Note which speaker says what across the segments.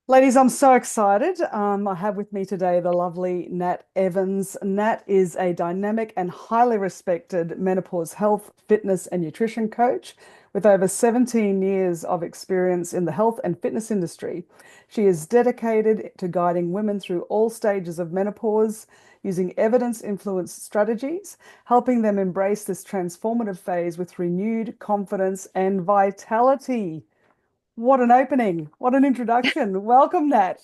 Speaker 1: Ladies, I'm so excited. I have with me today the lovely Nat Evans. Nat is a dynamic and highly respected menopause health, fitness, and nutrition coach with over 17 years of experience in the health and fitness industry. She is dedicated to guiding women through all stages of menopause using evidence-influenced strategies, helping them embrace this transformative phase with renewed confidence and vitality. What an opening. What an introduction. Welcome, Nat.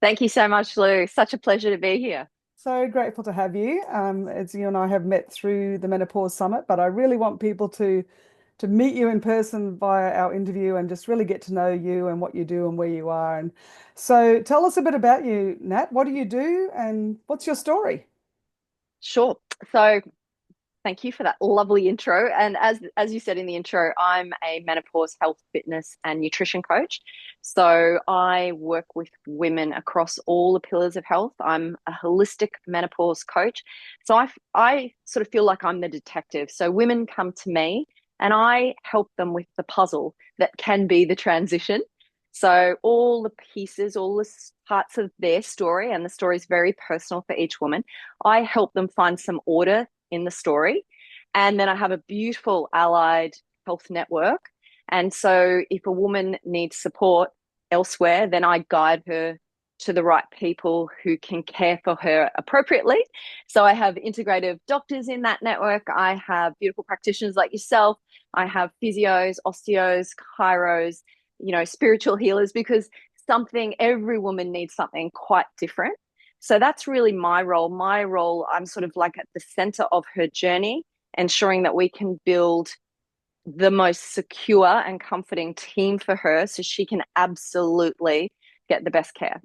Speaker 2: Thank you so much, Lou. Such a pleasure to be here.
Speaker 1: So grateful to have you. As you and I have met through the Menopause Summit, but I really want people to meet you in person via our interview and just really get to know you and what you do and where you are. And so tell us a bit about you, Nat. What do you do and what's your story?
Speaker 2: Sure. So thank you for that lovely intro. And as you said in the intro, I'm a menopause health, fitness, and nutrition coach. So I work with women across all the pillars of health. I'm a holistic menopause coach. So I sort of feel like I'm the detective. So women come to me and I help them with the puzzle that can be the transition. So all the pieces, all the parts of their story, and the story is very personal for each woman. I help them find some order in the story. And then I have a beautiful allied health network. And so if a woman needs support elsewhere, then I guide her to the right people who can care for her appropriately. So I have integrative doctors in that network. I have beautiful practitioners like yourself. I have physios, osteos, chiros, spiritual healers, because every woman needs something quite different. So that's really my role. My role, I'm sort of like at the center of her journey, ensuring that we can build the most secure and comforting team for her so she can absolutely get the best care.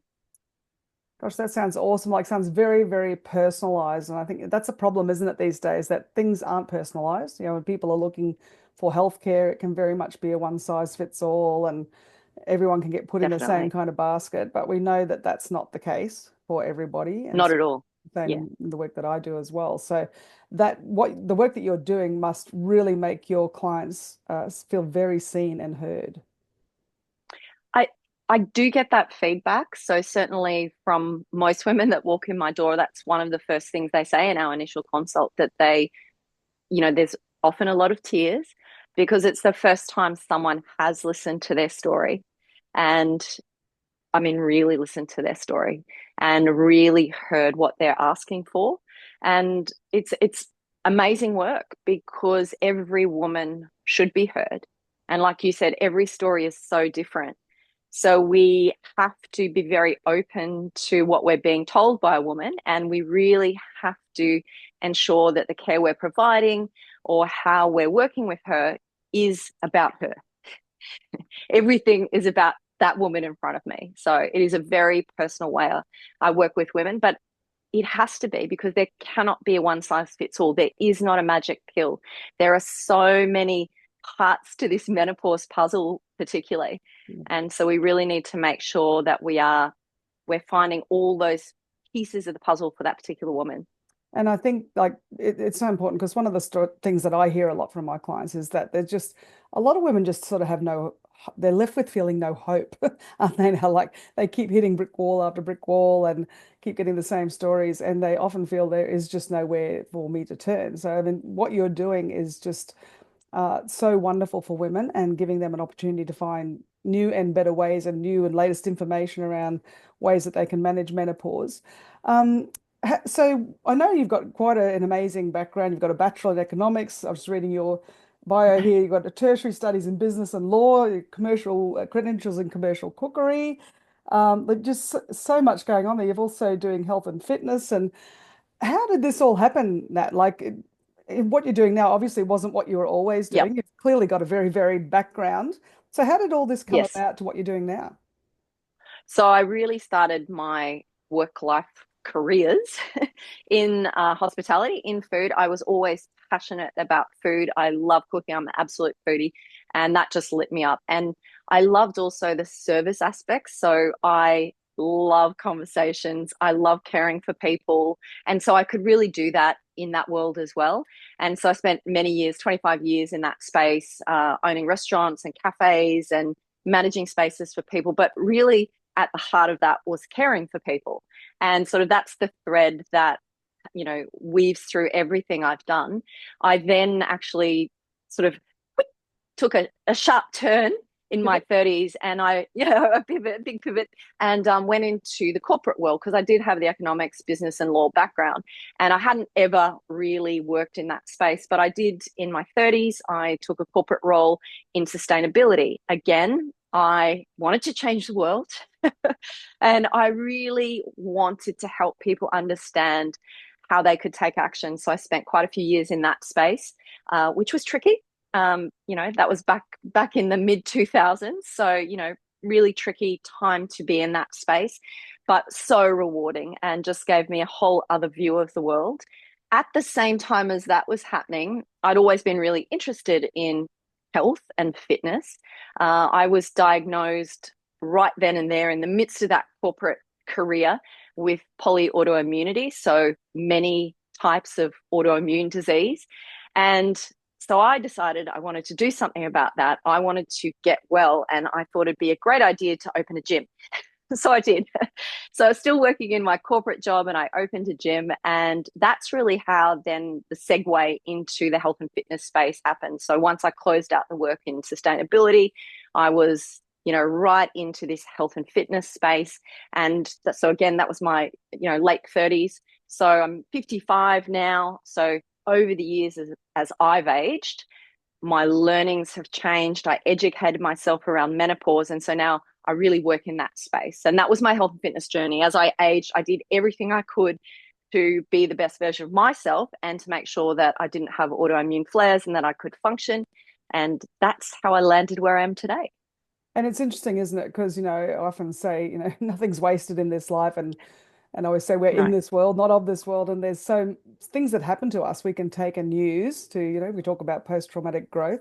Speaker 1: Gosh, that sounds awesome. Like, sounds very, very personalized. And I think that's a problem, isn't it, these days, that things aren't personalized. When people are looking for healthcare, it can very much be a one size fits all, and everyone can get put in the same
Speaker 2: Definitely.
Speaker 1: kind of basket. But we know that that's not the case for everybody. And
Speaker 2: Not at all.
Speaker 1: same
Speaker 2: Yeah.
Speaker 1: in the work that I do as well. So that what the work that you're doing must really make your clients feel very seen and heard.
Speaker 2: I I do get that feedback. So certainly from most women that walk in my door, that's one of the first things they say in our initial consult, that there's often a lot of tears because it's the first time someone has listened to their story. And I mean, really listened to their story and really heard what they're asking for. And it's amazing work because every woman should be heard. And like you said, every story is so different. So we have to be very open to what we're being told by a woman, and we really have to ensure that the care we're providing or how we're working with her is about her. Everything is about that woman in front of me. So it is a very personal way I work with women, but it has to be because there cannot be a one size fits all. There is not a magic pill. There are so many parts to this menopause puzzle, particularly. And so we really need to make sure that we're finding all those pieces of the puzzle for that particular woman.
Speaker 1: And I think like it's so important because one of the things that I hear a lot from my clients is that there's just a lot of women just sort of have no, they're left with feeling no hope. And they know, like they keep hitting brick wall after brick wall and keep getting the same stories. And they often feel there is just nowhere for me to turn. So I mean, what you're doing is just so wonderful for women and giving them an opportunity to find new and better ways and new and latest information around ways that they can manage menopause. Um, so I know you've got quite an amazing background. You've got a bachelor in economics. I was reading your bio here. You've got a tertiary studies in business and law, your commercial credentials in commercial cookery. But just so much going on there. You're also doing health and fitness. And how did this all happen, Nat? Like, what you're doing now obviously wasn't what you were always
Speaker 2: Yep.
Speaker 1: doing. You've clearly got a very varied background. So how did all this come
Speaker 2: Yes.
Speaker 1: about to what you're doing now?
Speaker 2: So I really started my work life careers in hospitality, in food. I was always passionate about food. I love cooking. I'm an absolute foodie, and that just lit me up. And I loved also the service aspects. So I love conversations. I love caring for people. And so I could really do that in that world as well. And so I spent many years, 25 years in that space, owning restaurants and cafes and managing spaces for people, but really at the heart of that was caring for people. And sort of that's the thread that, weaves through everything I've done. I then actually sort of took a sharp turn in my 30s, and a big pivot, and went into the corporate world because I did have the economics, business, and law background. And I hadn't ever really worked in that space, but I did in my 30s. I took a corporate role in sustainability. Again, I wanted to change the world and I really wanted to help people understand how they could take action. So I spent quite a few years in that space, which was tricky. That was back in the mid 2000s. So, really tricky time to be in that space, but so rewarding and just gave me a whole other view of the world. At the same time as that was happening, I'd always been really interested in health and fitness. I was diagnosed right then and there in the midst of that corporate career with polyautoimmunity, so many types of autoimmune disease. And so I decided I wanted to do something about that. I wanted to get well, and I thought it'd be a great idea to open a gym. So I did. So I was still working in my corporate job and I opened a gym. And that's really how then the segue into the health and fitness space happened. So once I closed out the work in sustainability, I was, right into this health and fitness space. And so again, that was my, late 30s. So I'm 55 now. So over the years as I've aged, my learnings have changed. I educated myself around menopause. And so now I really work in that space. And that was my health and fitness journey. As I aged, I did everything I could to be the best version of myself and to make sure that I didn't have autoimmune flares and that I could function. And that's how I landed where I am today.
Speaker 1: And it's interesting, isn't it? Because, I often say, nothing's wasted in this life. And I always say we're in
Speaker 2: No.
Speaker 1: this world, not of this world. And there's so things that happen to us we can take and use to, we talk about post-traumatic growth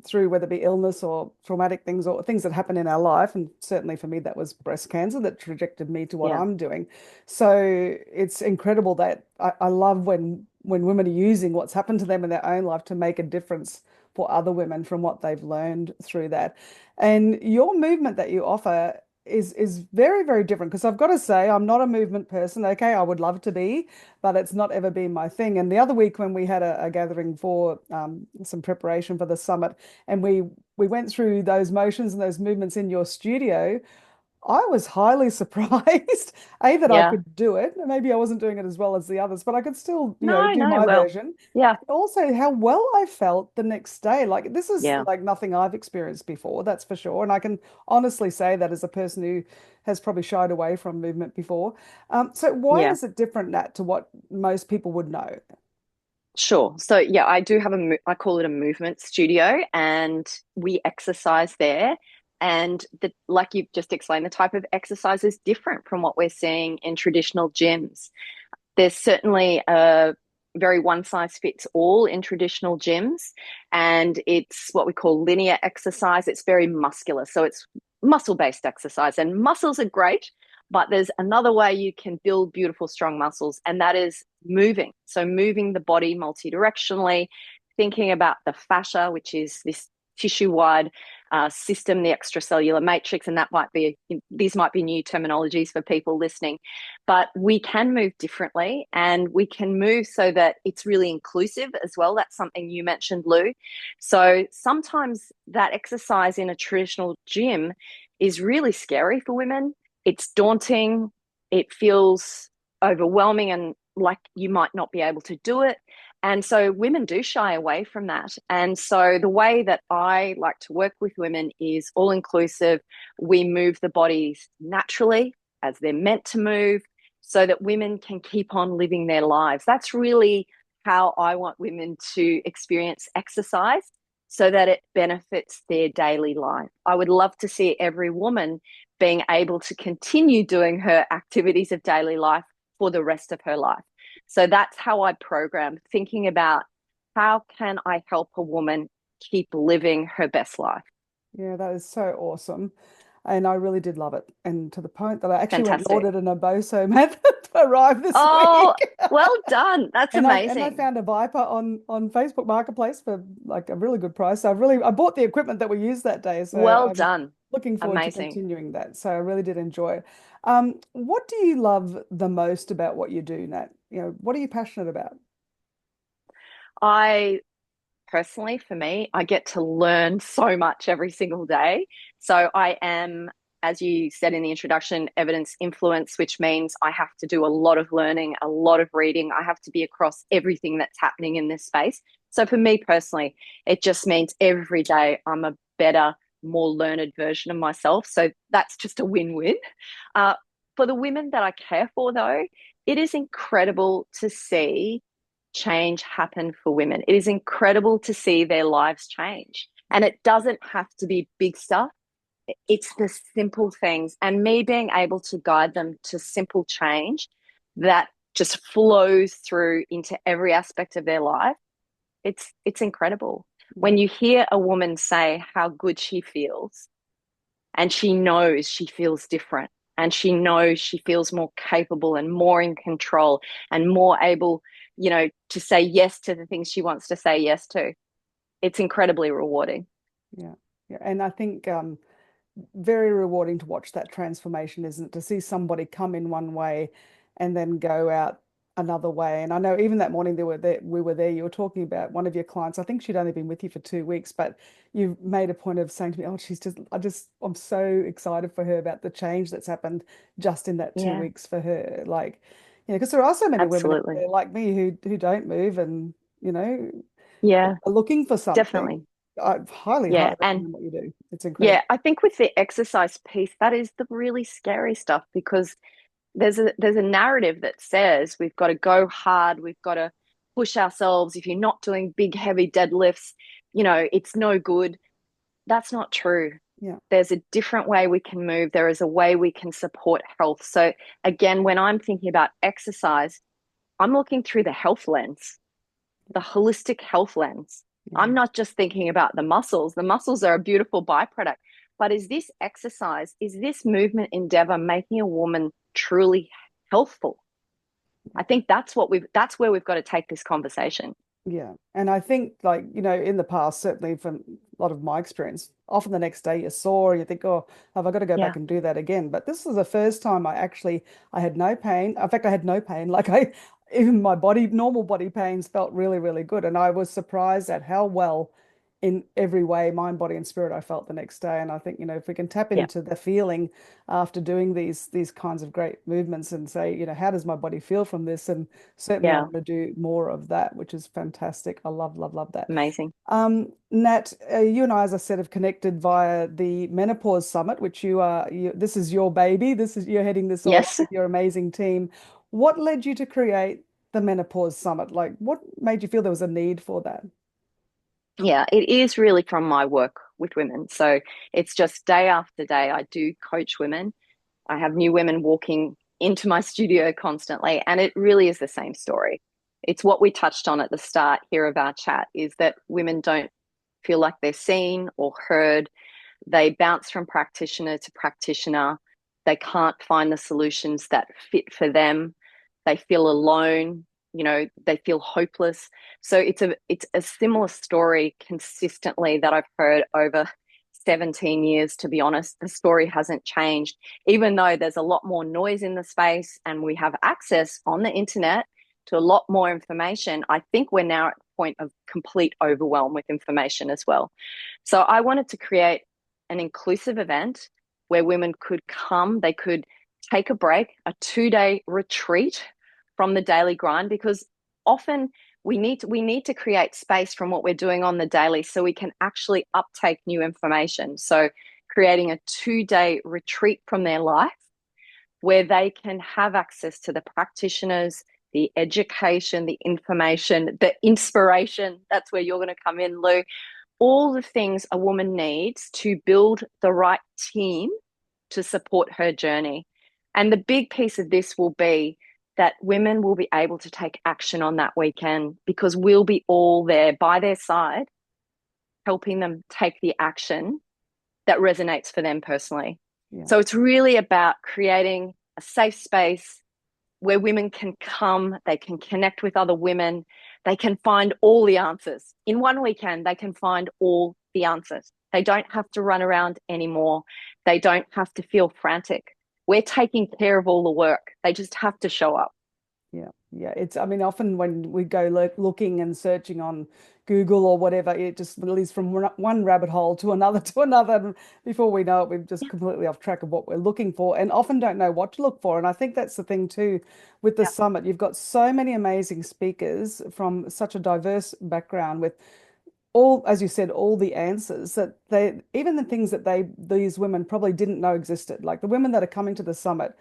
Speaker 1: through whether it be illness or traumatic things or things that happen in our life. And certainly for me, that was breast cancer that trajected me to what
Speaker 2: Yeah.
Speaker 1: I'm doing. So it's incredible that I love when women are using what's happened to them in their own life to make a difference for other women from what they've learned through that. And your movement that you offer is very, very different because I've got to say I'm not a movement person. Okay, I would love to be, but it's not ever been my thing. And the other week when we had a gathering for some preparation for the summit, and we went through those motions and those movements in your studio, I was highly surprised, A, that I
Speaker 2: Yeah.
Speaker 1: could do it. Maybe I wasn't doing it as well as the others, but I could still,
Speaker 2: No,
Speaker 1: do
Speaker 2: no.
Speaker 1: my
Speaker 2: Well,
Speaker 1: version.
Speaker 2: yeah.
Speaker 1: Also, how well I felt the next day. Like, this is
Speaker 2: Yeah.
Speaker 1: like nothing I've experienced before, that's for sure. And I can honestly say that as a person who has probably shied away from movement before. So why
Speaker 2: Yeah.
Speaker 1: is it different, Nat, to what most people would know?
Speaker 2: Sure. So yeah, I do have I call it a movement studio, and we exercise there. And like you've just explained, the type of exercise is different from what we're seeing in traditional gyms. There's certainly a very one size fits all in traditional gyms, and it's what we call linear exercise. It's very muscular. So it's muscle based exercise, and muscles are great, but there's another way you can build beautiful, strong muscles, and that is moving. So moving the body multidirectionally, thinking about the fascia, which is this tissue wide system, the extracellular matrix, and these might be new terminologies for people listening, but we can move differently and we can move so that it's really inclusive as well. That's something you mentioned, Lou. So sometimes that exercise in a traditional gym is really scary for women. It's daunting. It feels overwhelming and like you might not be able to do it. And so women do shy away from that. And so the way that I like to work with women is all inclusive. We move the bodies naturally as they're meant to move so that women can keep on living their lives. That's really how I want women to experience exercise so that it benefits their daily life. I would love to see every woman being able to continue doing her activities of daily life for the rest of her life. So that's how I program, thinking about how can I help a woman keep living her best life.
Speaker 1: Yeah, that is so awesome. And I really did love it. And to the point that I actually went and
Speaker 2: Fantastic.
Speaker 1: ordered an Oboso method arrive this
Speaker 2: Oh,
Speaker 1: week.
Speaker 2: well done. That's
Speaker 1: And I
Speaker 2: amazing.
Speaker 1: found a Viper on Facebook Marketplace for like a really good price. So I bought the equipment that we used that day. So
Speaker 2: Well
Speaker 1: I'm
Speaker 2: done.
Speaker 1: looking forward to
Speaker 2: Amazing.
Speaker 1: continuing that. So I really did enjoy it. What do you love the most about what you do, Nat? What are you passionate about?
Speaker 2: I personally, for me, I get to learn so much every single day. So I am, as you said in the introduction, evidence influence, which means I have to do a lot of learning, a lot of reading. I have to be across everything that's happening in this space. So for me personally, it just means every day I'm a better, more learned version of myself. So that's just a win-win. Uh, for the women that I care for, though, it is incredible to see change happen for women. It is incredible to see their lives change. And it doesn't have to be big stuff, it's the simple things. And me being able to guide them to simple change that just flows through into every aspect of their life. It's incredible.
Speaker 1: Yeah,
Speaker 2: When you hear a woman say how good she feels, and she knows she feels different, and she knows she feels more capable and more in control and more able, to say yes to the things she wants to say yes to. It's incredibly rewarding.
Speaker 1: yeah, yeah. And I think very rewarding to watch that transformation, isn't it? To see somebody come in one way and then go out another way. And I know even that morning we were there, you were talking about one of your clients. I think she'd only been with you for 2 weeks, but you made a point of saying to me, "Oh, I'm so excited for her about the change that's happened just in that two
Speaker 2: Yeah,
Speaker 1: weeks for her." Like, because there are so many women out
Speaker 2: absolutely.
Speaker 1: there like me who don't move and, you know,
Speaker 2: Yeah,
Speaker 1: are looking for something.
Speaker 2: definitely.
Speaker 1: I highly,
Speaker 2: Yeah.
Speaker 1: highly
Speaker 2: And
Speaker 1: recommend what you do. It's incredible.
Speaker 2: yeah, I think with the exercise piece, that is the really scary stuff because there's a narrative that says we've got to go hard, we've got to push ourselves. If you're not doing big, heavy deadlifts, it's no good. That's not true.
Speaker 1: Yeah.
Speaker 2: There's a different way we can move. There is a way we can support health. So again, when I'm thinking about exercise, I'm looking through the health lens, the holistic health lens. I'm
Speaker 1: Yeah.
Speaker 2: not just thinking about the muscles. The muscles are a beautiful byproduct. But is this exercise, is this movement endeavor making a woman truly healthful? I think that's where we've got to take this conversation.
Speaker 1: Yeah. And I think, like, in the past, certainly from a lot of my experience, often the next day you're sore and you think, oh, have I got to go back
Speaker 2: Yeah.
Speaker 1: and do that again? But this was the first time I had no pain. In fact, I had no pain. Even my normal body pains felt really, really good. And I was surprised at how well in every way, mind, body, and spirit, I felt the next day. And I think, if we can tap
Speaker 2: Yeah.
Speaker 1: into the feeling after doing these kinds of great movements and say, how does my body feel from this? And certainly I
Speaker 2: Yeah.
Speaker 1: want to do more of that, which is fantastic. I love, love, love that.
Speaker 2: Amazing.
Speaker 1: Nat, you and I, as I said, have connected via the Menopause Summit, which this is your baby. You're heading this all up
Speaker 2: Yes.
Speaker 1: with your amazing team. What led you to create the Menopause Summit? Like, what made you feel there was a need for that?
Speaker 2: Yeah, it is really from my work with women. So it's just day after day, I do coach women. I have new women walking into my studio constantly, and it really is the same story. It's what we touched on at the start here of our chat is that women don't feel like they're seen or heard. They bounce from practitioner to practitioner. They can't find the solutions that fit for them. They feel alone, they feel hopeless. So it's a similar story consistently that I've heard over 17 years, to be honest. The story hasn't changed, even though there's a lot more noise in the space and we have access on the internet to a lot more information. I think we're now at the point of complete overwhelm with information as well. So I wanted to create an inclusive event where women could come, they could take a break, a 2-day retreat from the daily grind, because often we need to create space from what we're doing on the daily so we can actually uptake new information. So creating a 2-day retreat from their life where they can have access to the practitioners, the education, the information, the inspiration. That's where you're going to come in, Lou. All the things a woman needs to build the right team to support her journey. And the big piece of this will be that women will be able to take action on that weekend because we'll be all there by their side, helping them take the action that resonates for them personally.
Speaker 1: Yeah.
Speaker 2: So it's really about creating a safe space, where women can come, they can connect with other women, they can find all the answers. In one weekend, they can find all the answers. They don't have to run around anymore. They don't have to feel frantic. We're taking care of all the work. They just have to show up.
Speaker 1: Yeah, yeah. I mean, often when we go looking and searching on Google or whatever, it just leads from one rabbit hole to another to another. And before we know it, we've just completely off track of what we're looking for and often don't know what to look for. And I think that's the thing too with the
Speaker 2: Yeah,
Speaker 1: summit. You've got so many amazing speakers from such a diverse background with all, as you said, all the answers that they, even the things that these women probably didn't know existed. Like the women that are coming to the summit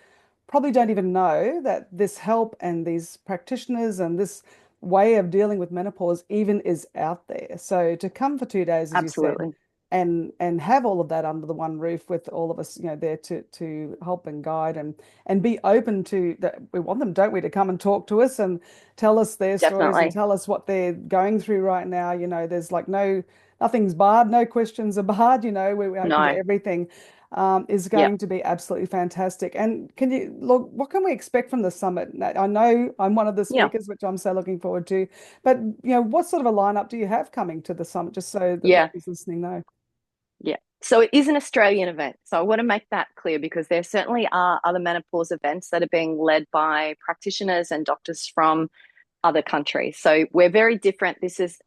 Speaker 1: probably don't even know that this help and these practitioners and this way of dealing with menopause even is out there. So to come for 2 days, as you said,
Speaker 2: absolutely.
Speaker 1: and have all of that under the one roof with all of us, there to help and guide and be open to that. We want them, don't we, to come and talk to us and tell us their stories and
Speaker 2: Definitely.
Speaker 1: tell us what they're going through right now. There's like nothing's barred, no questions are barred, we're open to
Speaker 2: No.
Speaker 1: everything. Is
Speaker 2: Yeah.
Speaker 1: going to be absolutely fantastic. And can you look, what can we expect from the summit? I know I'm one of the
Speaker 2: Yeah.
Speaker 1: speakers, which I'm so looking forward to, but what sort of a lineup do you have coming to the summit, just so that
Speaker 2: Yeah.
Speaker 1: whoever's listening know?
Speaker 2: Yeah. So it is an Australian event. So I want to make that clear because there certainly are other menopause events that are being led by practitioners and doctors from other countries. So we're very different. This is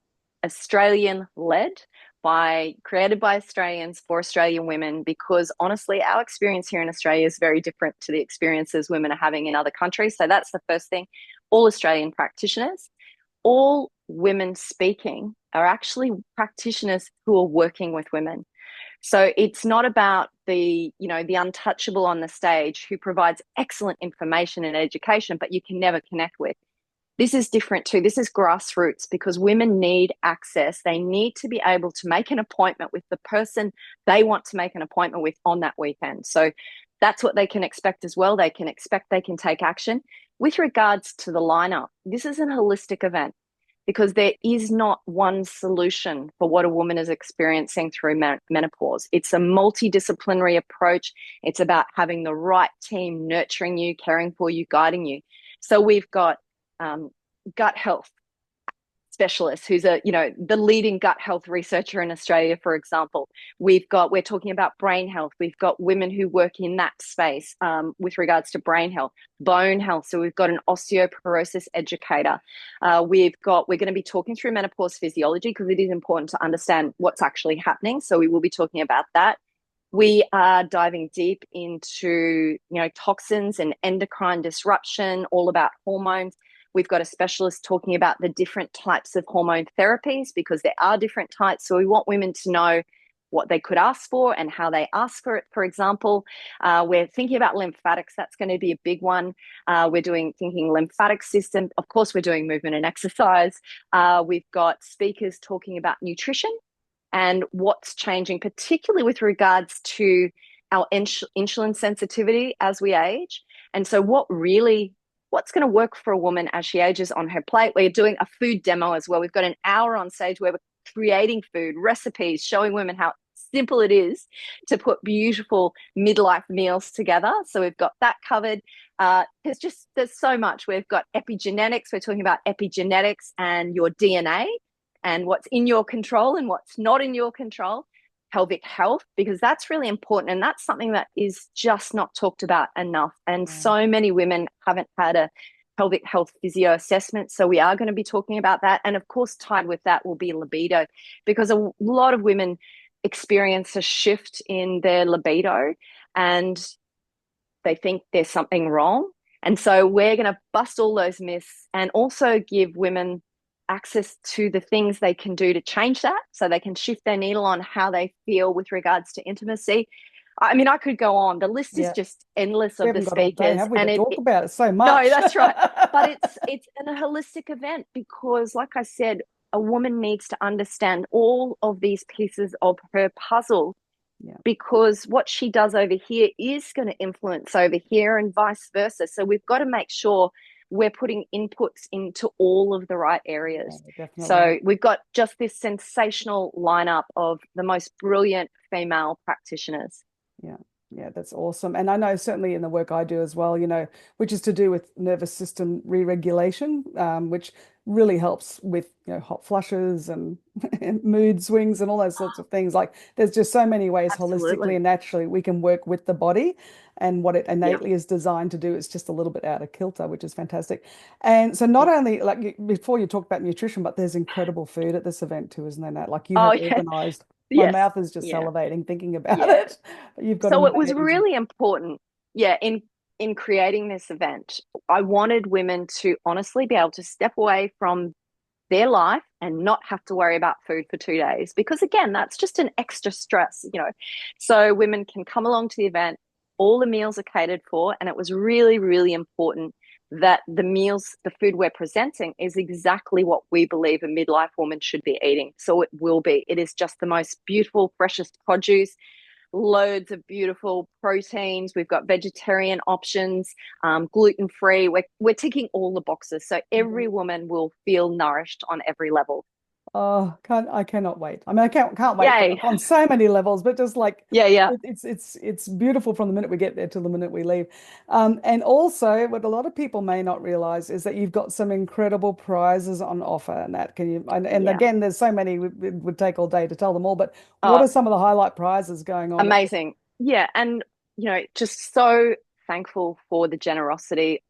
Speaker 2: Australian led created by Australians for Australian women because honestly, our experience here in Australia is very different to the experiences women are having in other countries. So that's the first thing. All Australian practitioners, all women speaking are actually practitioners who are working with women. So it's not about the untouchable on the stage who provides excellent information and education, but you can never connect with. This is different too. This is grassroots because women need access. They need to be able to make an appointment with the person they want to make an appointment with on that weekend. So that's what they can expect as well. They can expect they can take action. With regards to the lineup, this is an holistic event because there is not one solution for what a woman is experiencing through menopause. It's a multidisciplinary approach. It's about having the right team nurturing you, caring for you, guiding you. So we've got um, gut health specialist who's the leading gut health researcher in Australia, for example. We're talking about brain health. We've got women who work in that space with regards to brain health, bone health. So we've got an osteoporosis educator. We're going to be talking through menopause physiology because it is important to understand what's actually happening. So we will be talking about that. We are diving deep into toxins and endocrine disruption, all about hormones. We've got a specialist talking about the different types of hormone therapies because there are different types. So we want women to know what they could ask for and how they ask for it. For example, we're thinking about lymphatics. That's going to be a big one. We're thinking lymphatic system. Of course, we're doing movement and exercise. We've got speakers talking about nutrition and what's changing, particularly with regards to our insulin sensitivity as we age. And so what's going to work for a woman as she ages on her plate. We're doing a food demo as well. We've got an hour on stage where we're creating food, recipes, showing women how simple it is to put beautiful midlife meals together. So we've got that covered. There's so much. We've got epigenetics. We're talking about epigenetics and your DNA and what's in your control and what's not in your control. Pelvic health, because that's really important. And that's something that is just not talked about enough. And
Speaker 1: Yeah.
Speaker 2: so many women haven't had a pelvic health physio assessment. So we are going to be talking about that. And of course, tied with that will be libido, because a lot of women experience a shift in their libido and they think there's something wrong. And so we're going to bust all those myths and also give women access to the things they can do to change that so they can shift their needle on how they feel with regards to intimacy. I mean, I could go on. The list is
Speaker 1: Yeah.
Speaker 2: just endless
Speaker 1: We
Speaker 2: of the
Speaker 1: haven't got all day,
Speaker 2: speakers.
Speaker 1: have we, to
Speaker 2: And
Speaker 1: talk about it so
Speaker 2: no,
Speaker 1: much?
Speaker 2: that's right. But it's a holistic event because, like I said, a woman needs to understand all of these pieces of her puzzle
Speaker 1: Yeah.
Speaker 2: because what she does over here is going to influence over here and vice versa. So we've got to make sure we're putting inputs into all of the right
Speaker 1: Yeah,
Speaker 2: areas.
Speaker 1: definitely.
Speaker 2: So we've got just this sensational lineup of the most brilliant female practitioners.
Speaker 1: Yeah. Yeah, that's awesome. And I know certainly in the work I do as well, which is to do with nervous system re-regulation, which really helps with, hot flushes and mood swings and all those sorts of things. Like there's just so many ways holistically
Speaker 2: Absolutely.
Speaker 1: and naturally we can work with the body and what it
Speaker 2: Yeah.
Speaker 1: innately is designed to do is just a little bit out of kilter, which is fantastic. And so not
Speaker 2: Yeah.
Speaker 1: only like before you talked about nutrition, but there's incredible food at this event too, isn't there, Nat? Like you
Speaker 2: Oh,
Speaker 1: have
Speaker 2: yeah.
Speaker 1: organized. My
Speaker 2: Yes.
Speaker 1: mouth is just
Speaker 2: Yeah.
Speaker 1: salivating thinking about
Speaker 2: Yeah.
Speaker 1: it. You've got
Speaker 2: So it was
Speaker 1: amazing.
Speaker 2: really important, yeah, in creating this event. I wanted women to honestly be able to step away from their life and not have to worry about food for 2 days because again that's just an extra stress. So women can come along to the event, all the meals are catered for, and it was really really important that the food we're presenting is exactly what we believe a midlife woman should be eating. So it is just the most beautiful freshest produce, loads of beautiful proteins. We've got vegetarian options, gluten free. We're ticking all the boxes. So every woman will feel nourished on every level.
Speaker 1: Oh, I cannot wait. I mean, I can't wait for
Speaker 2: Yay.
Speaker 1: on so many levels, but just like
Speaker 2: Yeah, yeah.
Speaker 1: it's beautiful from the minute we get there till the minute we leave. And also what a lot of people may not realize is that you've got some incredible prizes on offer, and that can you and
Speaker 2: Yeah.
Speaker 1: again, there's so many it would take all day to tell them all, but what
Speaker 2: Uh,
Speaker 1: are some of the highlight prizes going on at this?
Speaker 2: Amazing. Yeah. And, just so thankful for the generosity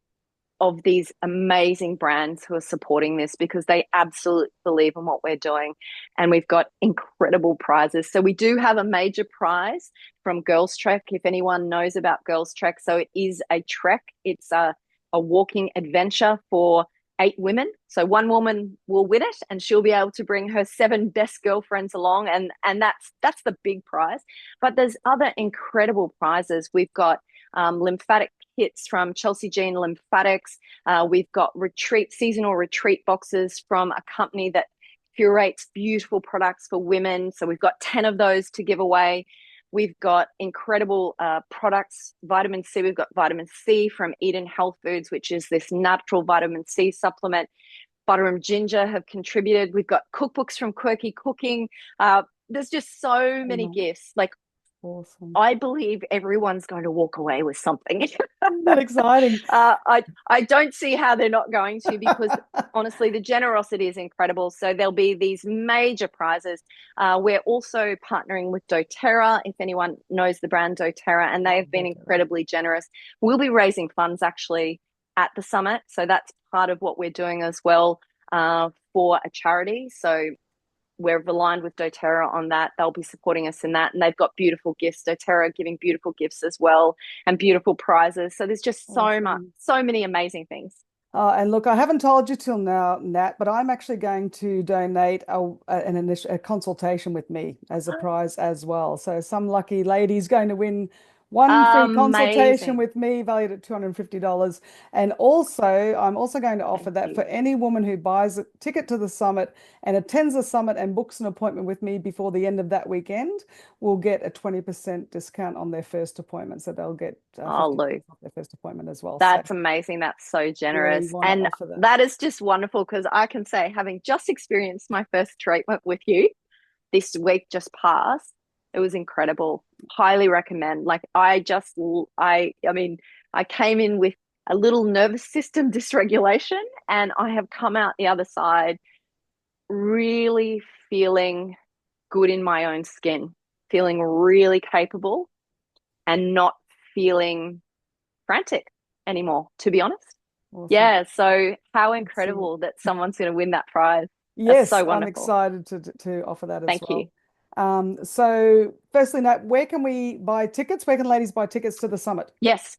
Speaker 2: of these amazing brands who are supporting this because they absolutely believe in what we're doing. And we've got incredible prizes. So we do have a major prize from Girls Trek, if anyone knows about Girls Trek. So it is a trek, it's a walking adventure for 8 women. So one woman will win it and she'll be able to bring her 7 best girlfriends along. And that's the big prize. But there's other incredible prizes. We've got lymphatic kits from Chelsea Jean Lymphatics. We've got seasonal retreat boxes from a company that curates beautiful products for women. So we've got 10 of those to give away. We've got incredible products, vitamin C. We've got vitamin C from Eden Health Foods, which is this natural vitamin C supplement. Butter and ginger have contributed. We've got cookbooks from Quirky Cooking. There's just so many
Speaker 1: Oh,
Speaker 2: gifts. Like
Speaker 1: awesome.
Speaker 2: I believe everyone's going to walk away with something.
Speaker 1: Isn't that exciting?
Speaker 2: I don't see how they're not going to because honestly, the generosity is incredible. So there'll be these major prizes. We're also partnering with doTERRA, if anyone knows the brand doTERRA, and they
Speaker 1: Love
Speaker 2: have been
Speaker 1: that, Tara.
Speaker 2: incredibly generous. We'll be raising funds actually at the summit. So that's part of what we're doing as well for a charity. So we're aligned with doTERRA on that. They'll be supporting us in that. And they've got beautiful gifts. doTERRA giving beautiful gifts as well and beautiful prizes. So there's just
Speaker 1: Awesome.
Speaker 2: so many amazing things.
Speaker 1: And look, I haven't told you till now, Nat, but I'm actually going to donate a consultation with me as a prize as well. So some lucky lady's going to win one free consultation
Speaker 2: Amazing.
Speaker 1: with me, valued at $250. And also, I'm also going to offer
Speaker 2: Thank
Speaker 1: that for
Speaker 2: you.
Speaker 1: any woman who buys a ticket to the summit and attends the summit and books an appointment with me before the end of that weekend, will get a 20% discount on their first appointment. So they'll get
Speaker 2: Oh,
Speaker 1: 50%
Speaker 2: Lou,
Speaker 1: off their first appointment as well. So
Speaker 2: that's amazing. That's so
Speaker 1: really
Speaker 2: generous.
Speaker 1: want to
Speaker 2: And
Speaker 1: offer that.
Speaker 2: that is just wonderful because I can say, having just experienced my first treatment with you this week just passed, it was incredible. Highly recommend. Like I mean, I came in with a little nervous system dysregulation and I have come out the other side really feeling good in my own skin, feeling really capable and not feeling frantic anymore, to be honest.
Speaker 1: Awesome.
Speaker 2: Yeah, so how
Speaker 1: Excellent.
Speaker 2: incredible that someone's going to win that prize. That's
Speaker 1: Yes,
Speaker 2: so
Speaker 1: I'm
Speaker 2: wonderful.
Speaker 1: excited to offer that as
Speaker 2: Thank you.
Speaker 1: well. So firstly, Nat, where can we buy tickets? Where can ladies buy tickets to the summit?
Speaker 2: Yes,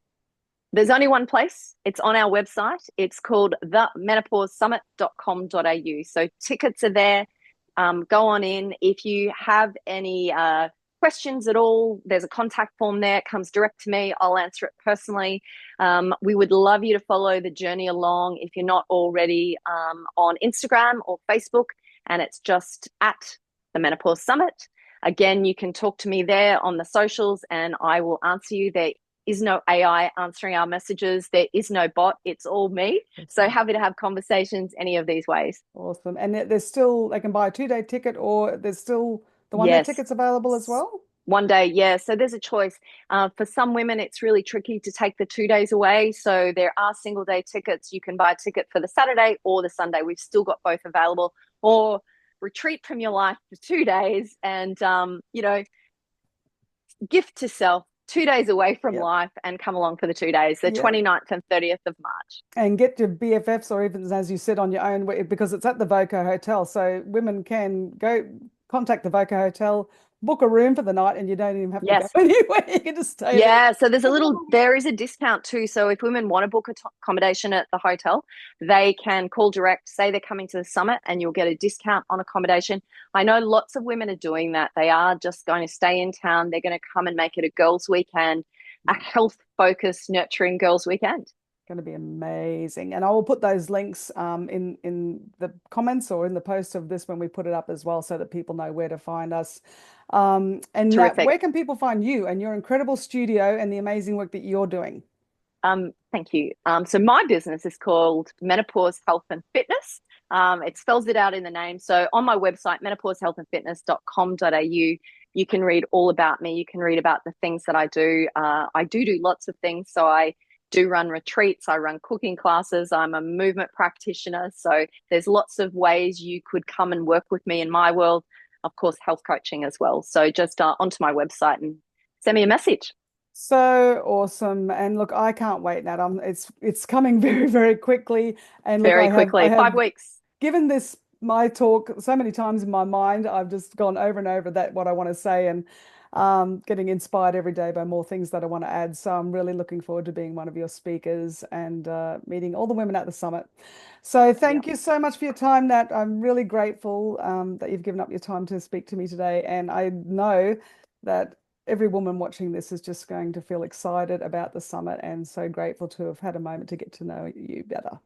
Speaker 2: there's only one place. It's on our website. It's called themenopausesummit.com.au. So tickets are there. Go on in. If you have any questions at all, there's a contact form there. It comes direct to me. I'll answer it personally. We would love you to follow the journey along if you're not already on Instagram or Facebook, and it's just at the Menopause Summit. Again, you can talk to me there on the socials and I will answer you. There is no AI answering our messages. There is no bot. It's all me. So
Speaker 1: Awesome.
Speaker 2: happy to have conversations any of these ways.
Speaker 1: Awesome. And there's still, they can buy a 2-day ticket or there's still the 1-day
Speaker 2: Yes.
Speaker 1: tickets available as well?
Speaker 2: One day, yeah. So there's a choice. For some women, it's really tricky to take the 2 days away. So there are single day tickets. You can buy a ticket for the Saturday or the Sunday. We've still got both available. Or retreat from your life for 2 days and, gift to self 2 days away from
Speaker 1: Yep.
Speaker 2: life and come along for the 2 days, the
Speaker 1: Yep.
Speaker 2: 29th and 30th of March.
Speaker 1: And get your BFFs or even, as you said, on your own, because it's at the Voco Hotel. So women can go contact the Voco Hotel, book a room for the night, and you don't even have to go
Speaker 2: Yes.
Speaker 1: anywhere. You can just stay there.
Speaker 2: Yeah, so there is a discount too. So if women want to book accommodation at the hotel, they can call direct, say they're coming to the summit, and you'll get a discount on accommodation. I know lots of women are doing that. They are just going to stay in town. They're going to come and make it a girls' weekend, a health-focused, nurturing girls' weekend.
Speaker 1: Going to be amazing. And I will put those links in the comments or in the post of this when we put it up as well, so that people know where to find us. And Nat,
Speaker 2: Terrific.
Speaker 1: where can people find you and your incredible studio and the amazing work that you're doing?
Speaker 2: Thank you. So my business is called Menopause Health and Fitness. It spells it out in the name. So on my website, menopausehealthandfitness.com.au, you can read all about me. You can read about the things that I do. I do lots of things. So I do run retreats. I run cooking classes. I'm a movement practitioner. So there's lots of ways you could come and work with me in my world. Of course, health coaching as well. So just onto my website and send me a message.
Speaker 1: So awesome. And look, I can't wait, Nat. It's coming very, very quickly. And look,
Speaker 2: Very
Speaker 1: I
Speaker 2: quickly,
Speaker 1: have
Speaker 2: 5 weeks.
Speaker 1: given this my talk so many times in my mind. I've just gone over and over that what I want to say, and getting inspired every day by more things that I want to add. So I'm really looking forward to being one of your speakers and meeting all the women at the summit. So
Speaker 2: Yeah.
Speaker 1: thank you so much for your time, Nat. I'm really grateful that you've given up your time to speak to me today. And I know that every woman watching this is just going to feel excited about the summit, and so grateful to have had a moment to get to know you better.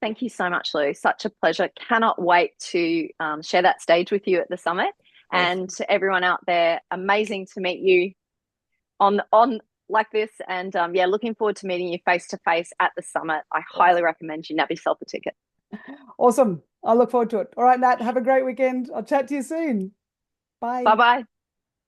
Speaker 2: Thank you so much, Lou. Such a pleasure. Cannot wait to share that stage with you at the summit. And
Speaker 1: Awesome.
Speaker 2: to everyone out there, amazing to meet you on like this. And yeah, looking forward to meeting you face to face at the summit. I highly
Speaker 1: Awesome.
Speaker 2: recommend you nab yourself a ticket.
Speaker 1: Awesome. I look forward to it. All right, Nat, have a great weekend. I'll chat to you soon.
Speaker 2: Bye
Speaker 1: Bye.
Speaker 2: bye.